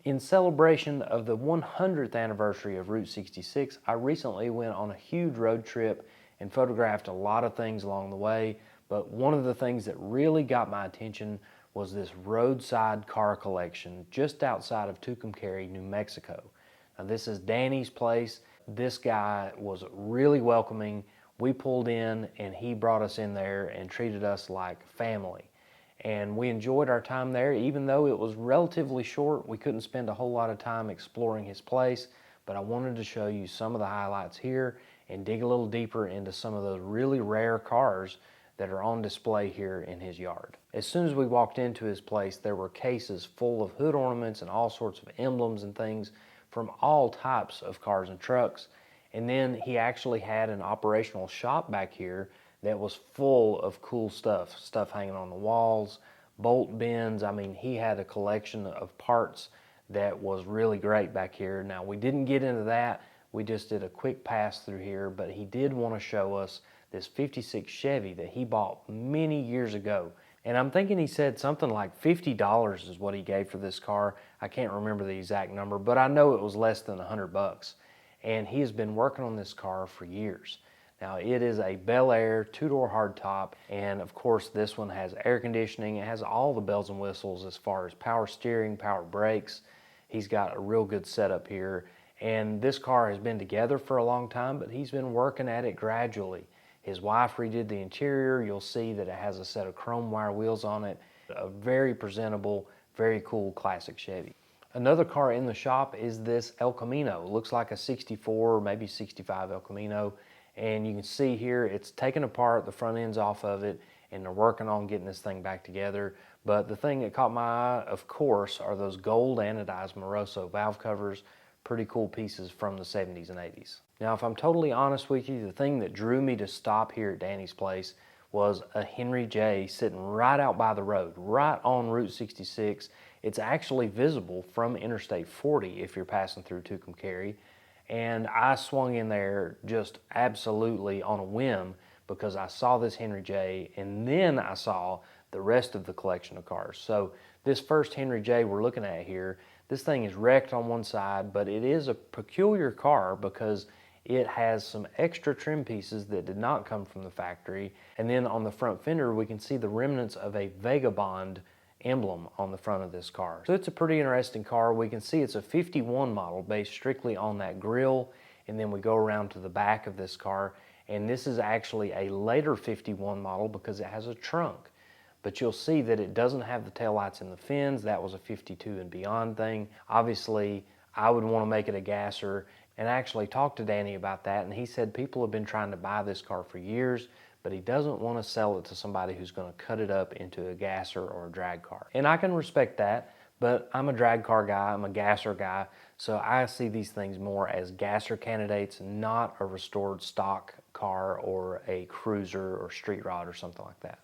In celebration of the 100th anniversary of Route 66, I recently went on a huge road trip and photographed a lot of things along the way, but one of the things that really got my attention was this roadside car collection just outside of Tucumcari, New Mexico. Now this is Danny's place. This guy was really welcoming. We pulled in and he brought us in there and treated us like family. And we enjoyed our time there. Even though it was relatively short, we couldn't spend a whole lot of time exploring his place, but I wanted to show you some of the highlights here and dig a little deeper into some of those really rare cars that are on display here in his yard. As soon as we walked into his place, there were cases full of hood ornaments and all sorts of emblems and things from all types of cars and trucks. And then he actually had an operational shop back here that was full of cool stuff hanging on the walls, bolt bins. I mean, he had a collection of parts that was really great back here. Now, we didn't get into that. We just did a quick pass through here, but he did want to show us this 56 Chevy that he bought many years ago. And I'm thinking he said something like $50 is what he gave for this car. I can't remember the exact number, but I know it was less than $100. And he has been working on this car for years. Now it is a Bel Air two-door hardtop, and of course this one has air conditioning. It has all the bells and whistles as far as power steering, power brakes. He's got a real good setup here, and this car has been together for a long time, but he's been working at it gradually. His wife redid the interior. You'll see that it has a set of chrome wire wheels on it. A very presentable, very cool classic Chevy. Another car in the shop is this El Camino. It looks like a 64 or maybe 65 El Camino. And you can see here it's taken apart, the front end's off of it, and they're working on getting this thing back together. But the thing that caught my eye, of course, are those gold anodized Moroso valve covers. Pretty cool pieces from the 70s and 80s. Now, if I'm totally honest with you, the thing that drew me to stop here at Danny's place was a Henry J sitting right out by the road, right on Route 66. It's actually visible from Interstate 40 if you're passing through Tucumcari. And I swung in there just absolutely on a whim because I saw this Henry J and then I saw the rest of the collection of cars. So this first Henry J we're looking at here, this thing is wrecked on one side, but it is a peculiar car because it has some extra trim pieces that did not come from the factory. And then on the front fender, we can see the remnants of a Vagabond emblem on the front of this car. So it's a pretty interesting car. We can see it's a 51 model based strictly on that grille, and then we go around to the back of this car, and this is actually a later 51 model because it has a trunk. But you'll see that it doesn't have the taillights and the fins. That was a 52 and beyond thing. Obviously, I would want to make it a gasser, and I actually talked to Danny about that, and he said people have been trying to buy this car for years, but he doesn't want to sell it to somebody who's going to cut it up into a gasser or a drag car. And I can respect that, but I'm a drag car guy, I'm a gasser guy, so I see these things more as gasser candidates, not a restored stock car or a cruiser or street rod or something like that.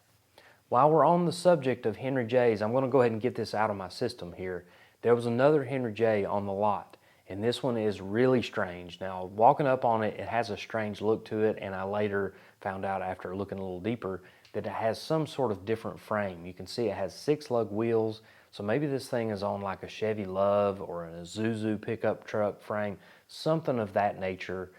While we're on the subject of Henry J's, I'm going to go ahead and get this out of my system here. There was another Henry J on the lot, and this one is really strange. Now, walking up on it, it has a strange look to it, and I later found out after looking a little deeper that it has some sort of different frame. You can see it has 6-lug wheels, so maybe this thing is on like a Chevy Love or an Isuzu pickup truck frame, something of that nature,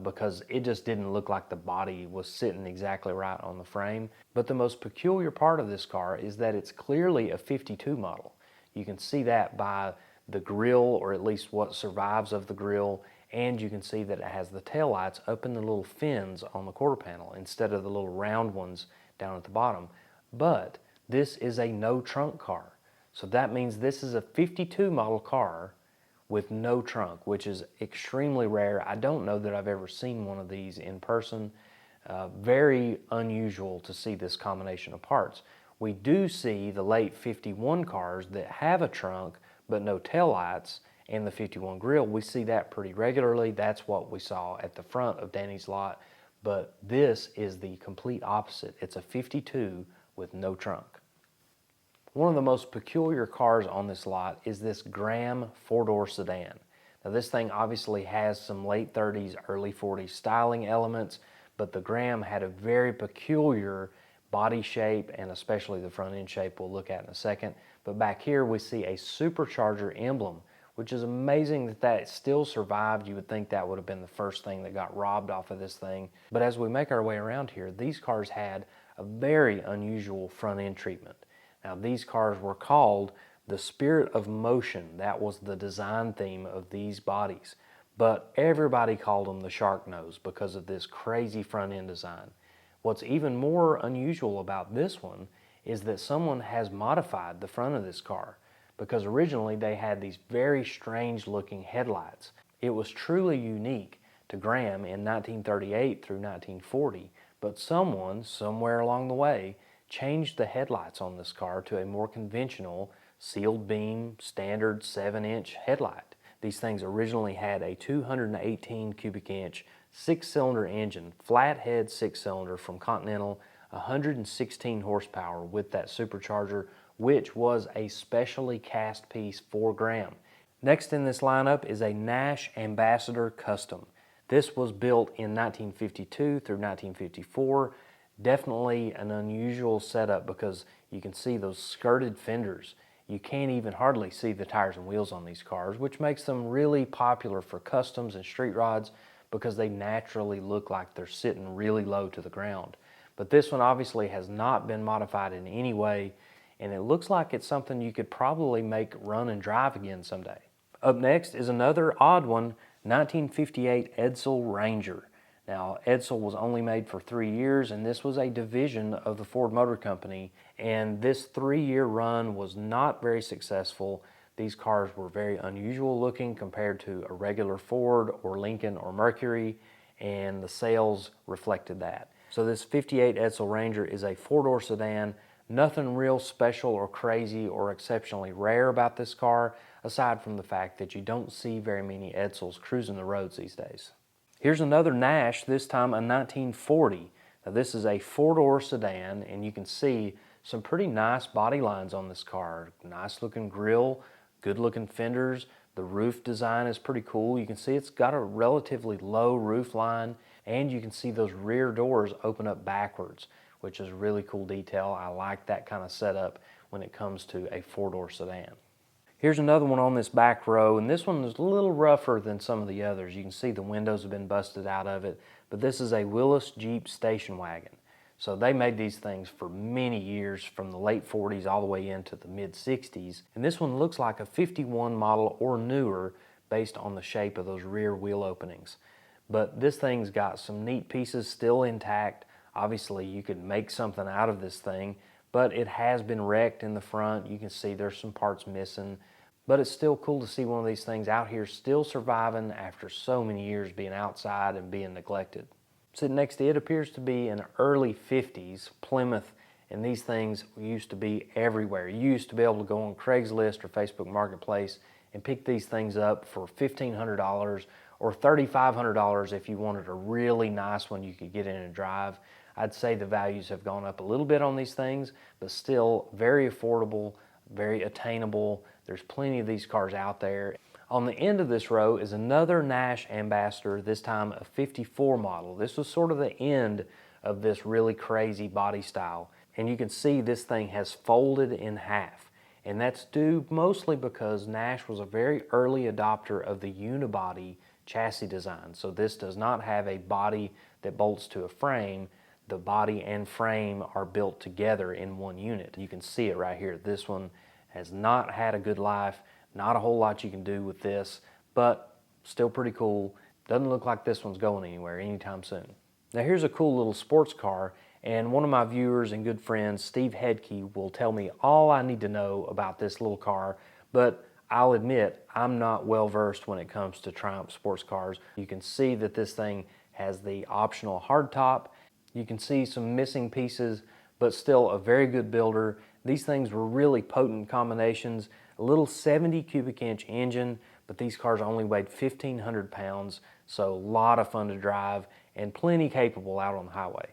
because it just didn't look like the body was sitting exactly right on the frame. But the most peculiar part of this car is that it's clearly a 52 model. You can see that by the grille, or at least what survives of the grille, and you can see that it has the taillights up in the little fins on the quarter panel instead of the little round ones down at the bottom. But this is a no trunk car. So that means this is a 52 model car with no trunk, which is extremely rare. I don't know that I've ever seen one of these in person. Very unusual to see this combination of parts. We do see the late 51 cars that have a trunk but no taillights and the 51 grille. We see that pretty regularly. That's what we saw at the front of Danny's lot. But this is the complete opposite. It's a 52 with no trunk. One of the most peculiar cars on this lot is this Graham 4-door sedan. Now this thing obviously has some late 30s, early 40s styling elements, but the Graham had a very peculiar body shape, and especially the front end shape we'll look at in a second. But back here we see a supercharger emblem which is amazing that that still survived. You would think that would have been the first thing that got robbed off of this thing. But as we make our way around here, these cars had a very unusual front end treatment. Now, these cars were called the Spirit of Motion. That was the design theme of these bodies. But everybody called them the Shark Nose because of this crazy front end design. What's even more unusual about this one is that someone has modified the front of this car, because originally they had these very strange looking headlights. It was truly unique to Graham in 1938 through 1940, but someone, somewhere along the way, changed the headlights on this car to a more conventional sealed beam standard 7-inch headlight. These things originally had a 218 cubic inch 6-cylinder engine, flathead 6-cylinder from Continental, 116 horsepower with that supercharger, which was a specially cast piece for Graham. Next in this lineup is a Nash Ambassador Custom. This was built in 1952 through 1954. Definitely an unusual setup because you can see those skirted fenders. You can't even hardly see the tires and wheels on these cars, which makes them really popular for customs and street rods because they naturally look like they're sitting really low to the ground. But this one obviously has not been modified in any way, and it looks like it's something you could probably make run and drive again someday. Up next is another odd one, 1958 Edsel Ranger. Now, Edsel was only made for 3 years, and this was a division of the Ford Motor Company, and this 3-year run was not very successful. These cars were very unusual looking compared to a regular Ford or Lincoln or Mercury, and the sales reflected that. So this 58 Edsel Ranger is a 4-door sedan. Nothing real special or crazy or exceptionally rare about this car, aside from the fact that you don't see very many Edsels cruising the roads these days. Here's another Nash, this time a 1940. Now this is a 4-door sedan, and you can see some pretty nice body lines on this car. Nice looking grille, good looking fenders. The roof design is pretty cool. You can see it's got a relatively low roof line, and you can see those rear doors open up backwards, which is a really cool detail. I like that kind of setup when it comes to a 4-door sedan. Here's another one on this back row, and this one is a little rougher than some of the others. You can see the windows have been busted out of it, but this is a Willys Jeep station wagon. So they made these things for many years, from the late 40s all the way into the mid 60s. And this one looks like a 51 model or newer based on the shape of those rear wheel openings. But this thing's got some neat pieces still intact. Obviously you could make something out of this thing, but it has been wrecked in the front. You can see there's some parts missing, but it's still cool to see one of these things out here still surviving after so many years being outside and being neglected. Sitting next to it appears to be an early 50s Plymouth, and these things used to be everywhere. You used to be able to go on Craigslist or Facebook Marketplace and pick these things up for $1,500 or $3,500 if you wanted a really nice one you could get in and drive. I'd say the values have gone up a little bit on these things, but still very affordable, very attainable. There's plenty of these cars out there. On the end of this row is another Nash Ambassador, this time a 54 model. This was sort of the end of this really crazy body style. And you can see this thing has folded in half. And that's due mostly because Nash was a very early adopter of the unibody chassis design. So this does not have a body that bolts to a frame. The body and frame are built together in one unit. You can see it right here. This one has not had a good life. Not a whole lot you can do with this, but still pretty cool. Doesn't look like this one's going anywhere anytime soon. Now here's a cool little sports car, and one of my viewers and good friends, Steve Hedke, will tell me all I need to know about this little car, but I'll admit I'm not well versed when it comes to Triumph sports cars. You can see that this thing has the optional hardtop. You can see some missing pieces, but still a very good builder. These things were really potent combinations. A little 70 cubic inch engine, but these cars only weighed 1,500 pounds, so a lot of fun to drive and plenty capable out on the highway.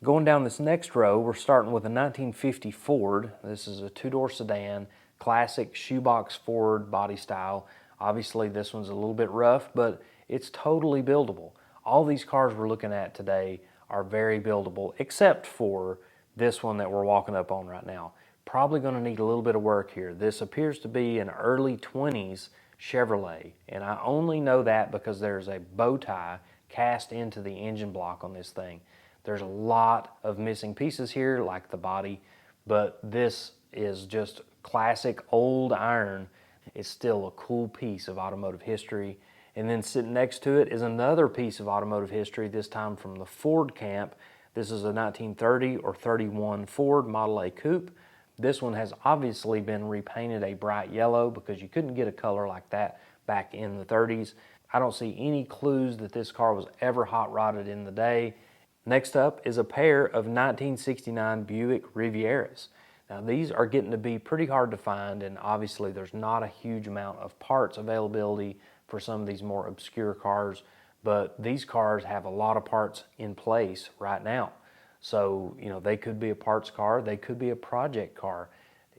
Going down this next row, we're starting with a 1950 Ford. This is a 2-door sedan, classic shoebox Ford body style. Obviously this one's a little bit rough, but it's totally buildable. All these cars we're looking at today are very buildable, except for this one that we're walking up on right now. probably going to need a little bit of work here. This appears to be an early 20s Chevrolet, and I only know that because there's a bow tie cast into the engine block on this thing. There's a lot of missing pieces here, like the body, but this is just classic old iron. It's still a cool piece of automotive history. And then sitting next to it is another piece of automotive history, this time from the Ford camp. This is a 1930 or 31 Ford Model A Coupe. This one has obviously been repainted a bright yellow because you couldn't get a color like that back in the 30s. I don't see any clues that this car was ever hot rodded in the day. Next up is a pair of 1969 Buick Rivieras. Now these are getting to be pretty hard to find, and obviously there's not a huge amount of parts availability for some of these more obscure cars, but these cars have a lot of parts in place right now. So, you know, they could be a parts car, they could be a project car.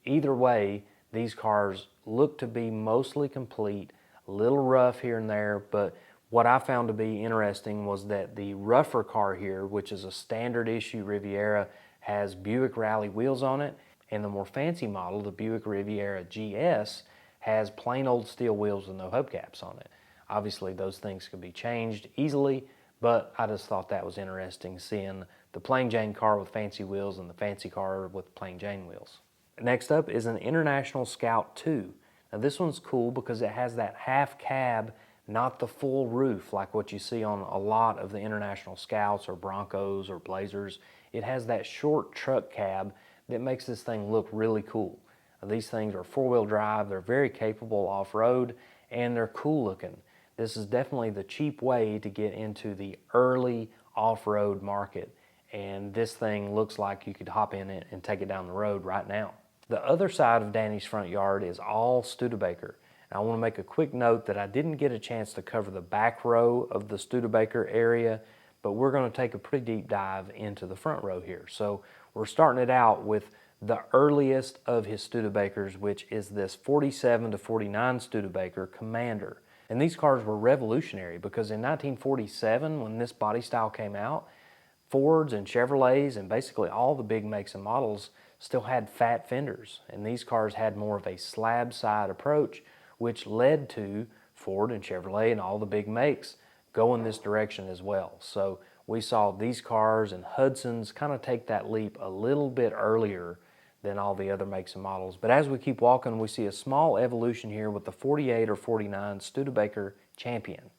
Either way, these cars look to be mostly complete, a little rough here and there, but what I found to be interesting was that the rougher car here, which is a standard issue Riviera, has Buick Rally wheels on it, and the more fancy model, the Buick Riviera GS, has plain old steel wheels with no hubcaps on it. Obviously those things could be changed easily, but I just thought that was interesting, seeing the plain Jane car with fancy wheels and the fancy car with plain Jane wheels. Next up is an International Scout 2. Now this one's cool because it has that half cab, not the full roof like what you see on a lot of the International Scouts or Broncos or Blazers. It has that short truck cab that makes this thing look really cool. These things are four-wheel drive, they're very capable off-road, and they're cool looking. This is definitely the cheap way to get into the early off-road market, and this thing looks like you could hop in it and take it down the road right now. The other side of Danny's front yard is all Studebaker. And I want to make a quick note that I didn't get a chance to cover the back row of the Studebaker area, but we're going to take a pretty deep dive into the front row here. So we're starting it out with the earliest of his Studebakers, which is this 47 to 49 Studebaker Commander. And these cars were revolutionary because in 1947, when this body style came out, Fords and Chevrolets and basically all the big makes and models still had fat fenders. And these cars had more of a slab side approach, which led to Ford and Chevrolet and all the big makes go in this direction as well. So we saw these cars and Hudsons kind of take that leap a little bit earlier than all the other makes and models. But as we keep walking, we see a small evolution here with the 48 or 49 Studebaker Champion.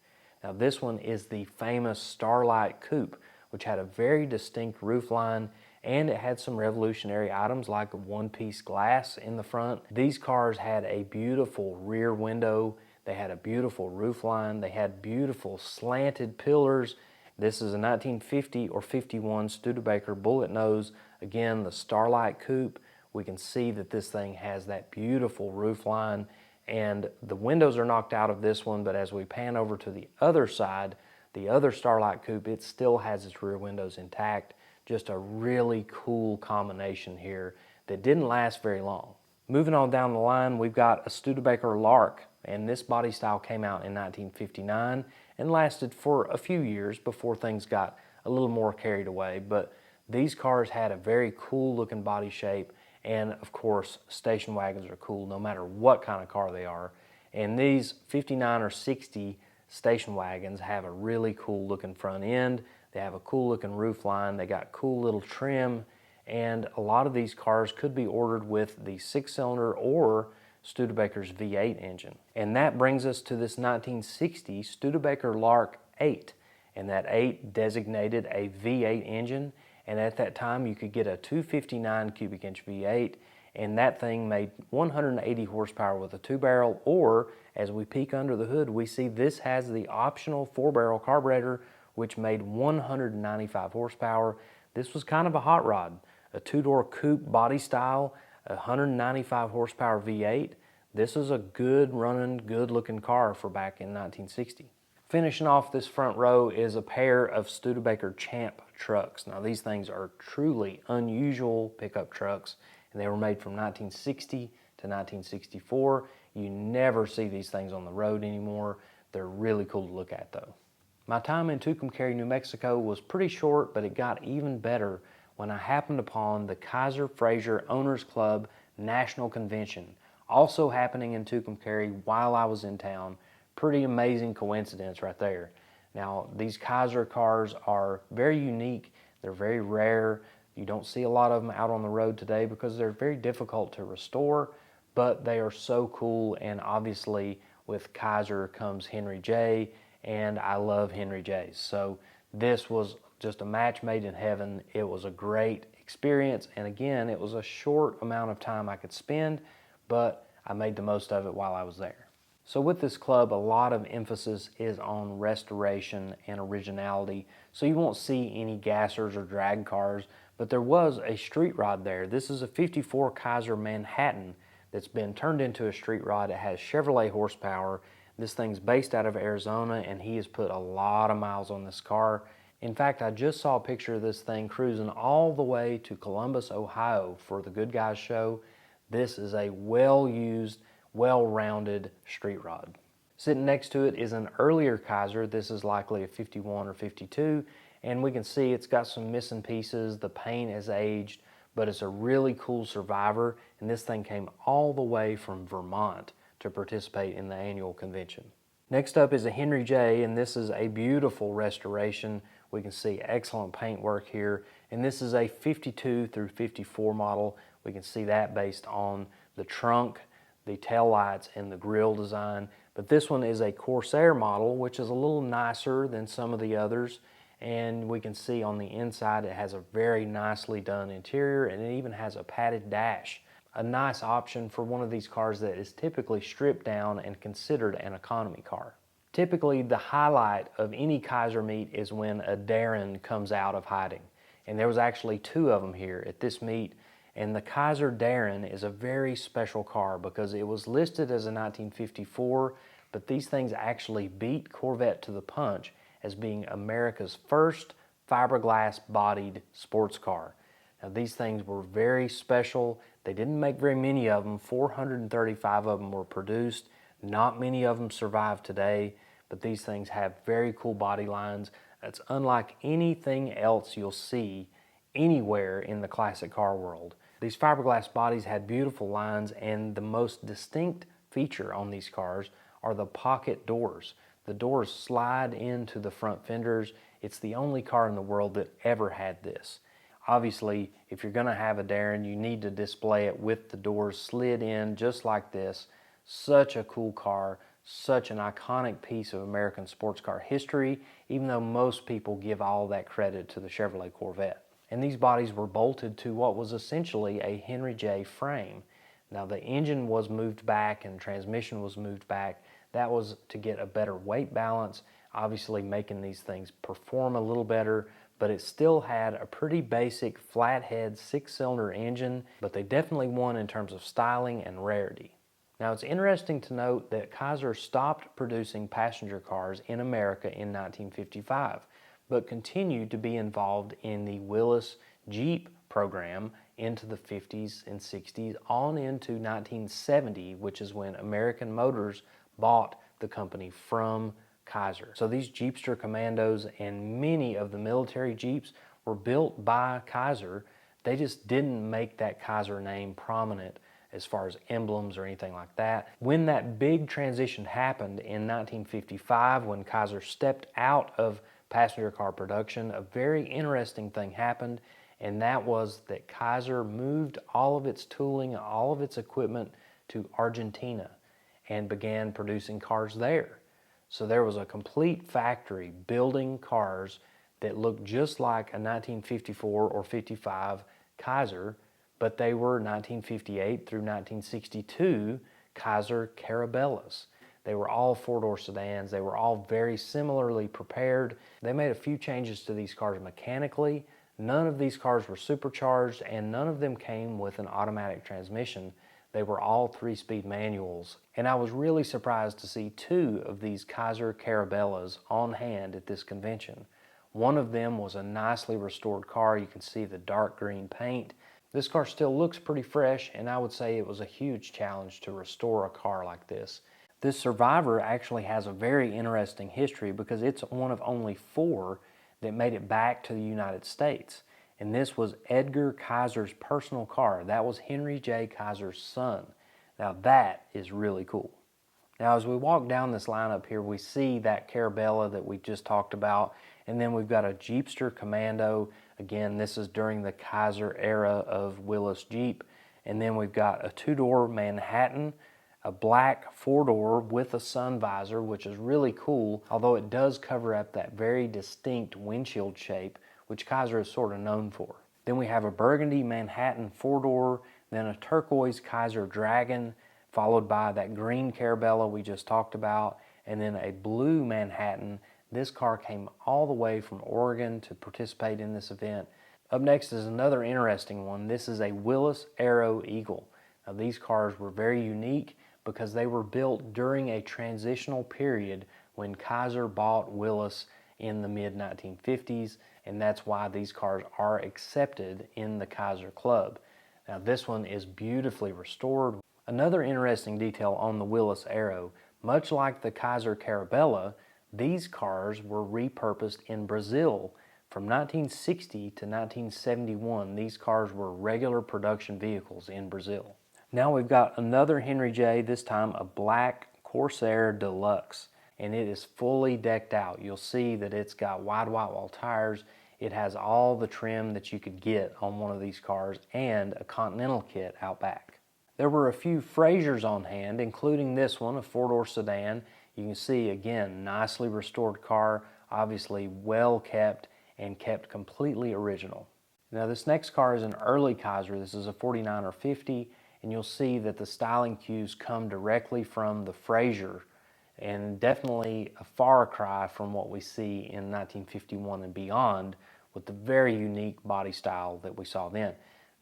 Now this one is the famous Starlight Coupe, which had a very distinct roofline, and it had some revolutionary items like one-piece glass in the front. These cars had a beautiful rear window, they had a beautiful roofline, they had beautiful slanted pillars. This is a 1950 or 51 Studebaker bullet nose. Again, the Starlight Coupe. We can see that this thing has that beautiful roofline, and the windows are knocked out of this one, but as we pan over to the other side, the other Starlight Coupe, it still has its rear windows intact. Just a really cool combination here that didn't last very long. Moving on down the line, we've got a Studebaker Lark, and this body style came out in 1959 and lasted for a few years before things got a little more carried away. But these cars had a very cool looking body shape, and of course station wagons are cool no matter what kind of car they are. And these 59 or 60 station wagons have a really cool looking front end. They have a cool looking roof line. They got cool little trim, and a lot of these cars could be ordered with the 6-cylinder or Studebaker's V8 engine. And that brings us to this 1960 Studebaker Lark 8, and that 8 designated a V8 engine, and at that time you could get a 259 cubic inch V8, and that thing made 180 horsepower with a 2-barrel, or as we peek under the hood, we see this has the optional 4-barrel carburetor, which made 195 horsepower. This was kind of a hot rod, a 2-door coupe body style, 195 horsepower V8. This is a good running, good looking car for back in 1960. Finishing off this front row is a pair of Studebaker Champ trucks. Now these things are truly unusual pickup trucks, and they were made from 1960 to 1964. You never see these things on the road anymore. They're really cool to look at though. My time in Tucumcari, New Mexico was pretty short, but it got even better when I happened upon the Kaiser Frazer Owners Club National Convention, also happening in Tucumcari while I was in town. Pretty amazing coincidence right there. Now, these Kaiser cars are very unique. They're very rare. You don't see a lot of them out on the road today because they're very difficult to restore, but they are so cool, and obviously with Kaiser comes Henry J, and I love Henry J's. So this was just a match made in heaven. It was a great experience, and again, it was a short amount of time I could spend, but I made the most of it while I was there. So with this club, a lot of emphasis is on restoration and originality. So you won't see any gassers or drag cars, but there was a street rod there. This is a 54 Kaiser Manhattan that's been turned into a street rod. It has Chevrolet horsepower. This thing's based out of Arizona, and he has put a lot of miles on this car. In fact, I just saw a picture of this thing cruising all the way to Columbus, Ohio for the Good Guys show. This is a well-used, well-rounded street rod. Sitting next to it is an earlier Kaiser. This is likely a 51 or 52, and we can see it's got some missing pieces. The paint has aged, but it's a really cool survivor, and this thing came all the way from Vermont to participate in the annual convention. Next up is a Henry J, and this is a beautiful restoration. We can see excellent paint work here, and this is a 52 through 54 model. We can see that based on the trunk, the tail lights, and the grille design. But this one is a Corsair model, which is a little nicer than some of the others. And we can see on the inside it has a very nicely done interior, and it even has a padded dash. A nice option for one of these cars that is typically stripped down and considered an economy car. Typically, the highlight of any Kaiser meet is when a Darrin comes out of hiding. And there was actually two of them here at this meet. And the Kaiser Darrin is a very special car because it was listed as a 1954, but these things actually beat Corvette to the punch as being America's first fiberglass-bodied sports car. Now, these things were very special. They didn't make very many of them. 435 of them were produced. Not many of them survive today, but these things have very cool body lines. It's unlike anything else you'll see anywhere in the classic car world. These fiberglass bodies had beautiful lines, and the most distinct feature on these cars are the pocket doors. The doors slide into the front fenders. It's the only car in the world that ever had this. Obviously, if you're going to have a Darrin, you need to display it with the doors slid in just like this. Such a cool car, such an iconic piece of American sports car history, even though most people give all that credit to the Chevrolet Corvette. And these bodies were bolted to what was essentially a Henry J frame. Now, the engine was moved back and transmission was moved back. That was to get a better weight balance, obviously making these things perform a little better, but it still had a pretty basic flathead 6-cylinder engine, but they definitely won in terms of styling and rarity. Now, it's interesting to note that Kaiser stopped producing passenger cars in America in 1955, but continued to be involved in the Willys Jeep program into the 50s and 60s, on into 1970, which is when American Motors bought the company from Kaiser. So these Jeepster Commandos and many of the military Jeeps were built by Kaiser. They just didn't make that Kaiser name prominent as far as emblems or anything like that. When that big transition happened in 1955, when Kaiser stepped out of passenger car production, a very interesting thing happened, and that was that Kaiser moved all of its tooling, all of its equipment to Argentina and began producing cars there. So there was a complete factory building cars that looked just like a 1954 or 55 Kaiser, but they were 1958 through 1962 Kaiser Carabelas. They were all four-door sedans. They were all very similarly prepared. They made a few changes to these cars mechanically. None of these cars were supercharged, and none of them came with an automatic transmission. They were all 3-speed manuals. And I was really surprised to see 2 of these Kaiser Carabelas on hand at this convention. One of them was a nicely restored car. You can see the dark green paint. This car still looks pretty fresh, and I would say it was a huge challenge to restore a car like this. This Survivor actually has a very interesting history because it's one of only 4 that made it back to the United States. And this was Edgar Kaiser's personal car. That was Henry J. Kaiser's son. Now that is really cool. Now as we walk down this lineup here, we see that Carabela that we just talked about, and then we've got a Jeepster Commando. Again, this is during the Kaiser era of Willys Jeep. And then we've got a two-door Manhattan, a black four-door with a sun visor, which is really cool, although it does cover up that very distinct windshield shape, which Kaiser is sort of known for. Then we have a burgundy Manhattan four-door, then a turquoise Kaiser Dragon, followed by that green Carabela we just talked about, and then a blue Manhattan. This car came all the way from Oregon to participate in this event. Up next is another interesting one. This is a Willys Aero Eagle. Now these cars were very unique because they were built during a transitional period when Kaiser bought Willys in the mid-1950s, and that's why these cars are accepted in the Kaiser Club. Now this one is beautifully restored. Another interesting detail on the Willys Aero, much like the Kaiser Carabela, these cars were repurposed in Brazil. From 1960 to 1971, these cars were regular production vehicles in Brazil. Now we've got another Henry J, this time a black Corsair Deluxe, and it is fully decked out. You'll see that it's got wide white wall tires. It has all the trim that you could get on one of these cars and a Continental kit out back. There were a few Frazers on hand, including this one, a four-door sedan. You can see, again, nicely restored car, obviously well kept and kept completely original. Now this next car is an early Kaiser. This is a 49 or 50, and you'll see that the styling cues come directly from the Frazer, and definitely a far cry from what we see in 1951 and beyond with the very unique body style that we saw then.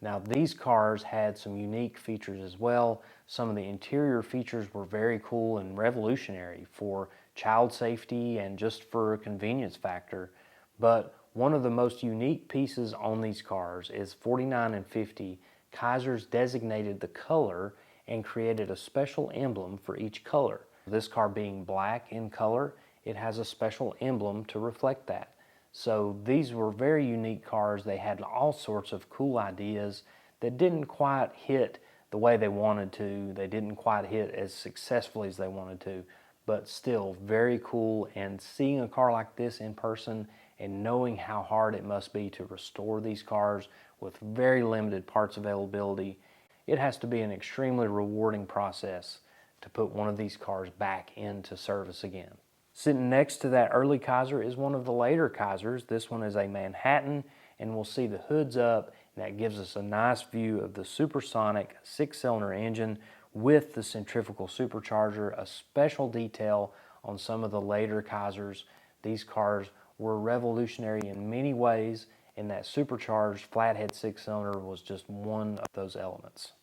Now these cars had some unique features as well. Some of the interior features were very cool and revolutionary for child safety and just for a convenience factor. But one of the most unique pieces on these cars is 49 and 50. Kaiser's designated the color and created a special emblem for each color. This car being black in color, it has a special emblem to reflect that. So these were very unique cars. They had all sorts of cool ideas that didn't quite hit the way they wanted to. They didn't quite hit as successfully as they wanted to, but still very cool. And seeing a car like this in person and knowing how hard it must be to restore these cars with very limited parts availability, it has to be an extremely rewarding process to put one of these cars back into service again. Sitting next to that early Kaiser is one of the later Kaisers. This one is a Manhattan, and we'll see the hood's up, and that gives us a nice view of the supersonic six-cylinder engine with the centrifugal supercharger, a special detail on some of the later Kaisers. These cars were revolutionary in many ways, and that supercharged flathead six-cylinder was just one of those elements.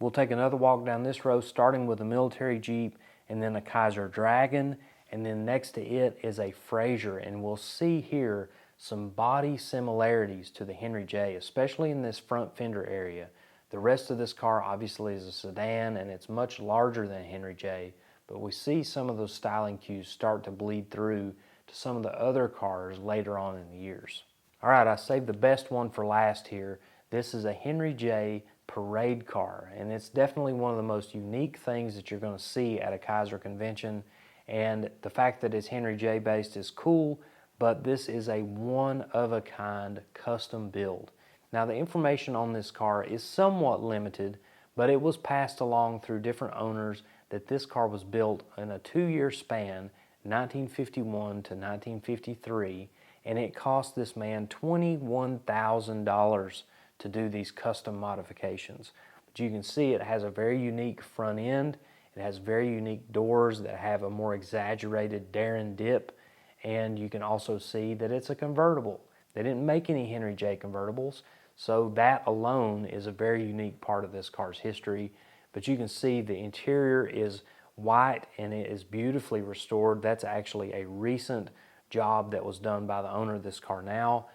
We'll take another walk down this row, starting with a military Jeep and then a Kaiser Dragon, and then next to it is a Frazer, and we'll see here some body similarities to the Henry J, especially in this front fender area. The rest of this car obviously is a sedan, and it's much larger than Henry J, but we see some of those styling cues start to bleed through to some of the other cars later on in the years. All right, I saved the best one for last here. This is a Henry J parade car, and it's definitely one of the most unique things that you're going to see at a Kaiser convention. And the fact that it's Henry J based is cool, but this is a one-of-a-kind custom build. Now the information on this car is somewhat limited, but it was passed along through different owners that this car was built in a 2-year span, 1951 to 1953, and it cost this man $21,000 to do these custom modifications. But you can see it has a very unique front end. It has very unique doors that have a more exaggerated Darrin dip, and you can also see that it's a convertible. They didn't make any Henry J convertibles, so that alone is a very unique part of this car's history. But you can see the interior is white and it is beautifully restored. That's actually a recent job that was done by the owner of this car now.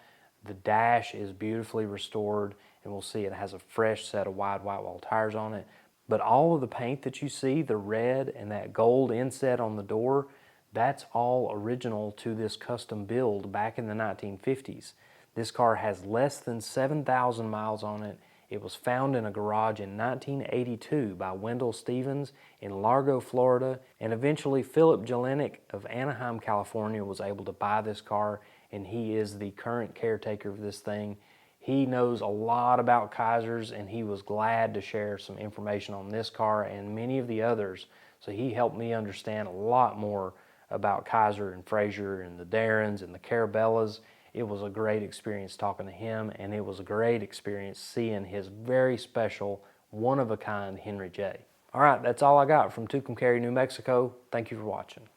The dash is beautifully restored, and we'll see it has a fresh set of wide white wall tires on it. But all of the paint that you see, the red and that gold inset on the door, that's all original to this custom build back in the 1950s. This car has less than 7,000 miles on it. It was found in a garage in 1982 by Wendell Stevens in Largo, Florida, and eventually Philip Jelinek of Anaheim, California was able to buy this car, and he is the current caretaker of this thing. He knows a lot about Kaisers, and he was glad to share some information on this car and many of the others. So he helped me understand a lot more about Kaiser and Frazer and the Darrins and the Carabelas. It was a great experience talking to him, and it was a great experience seeing his very special, one-of-a-kind Henry J. All right, that's all I got from Tucumcari, New Mexico. Thank you for watching.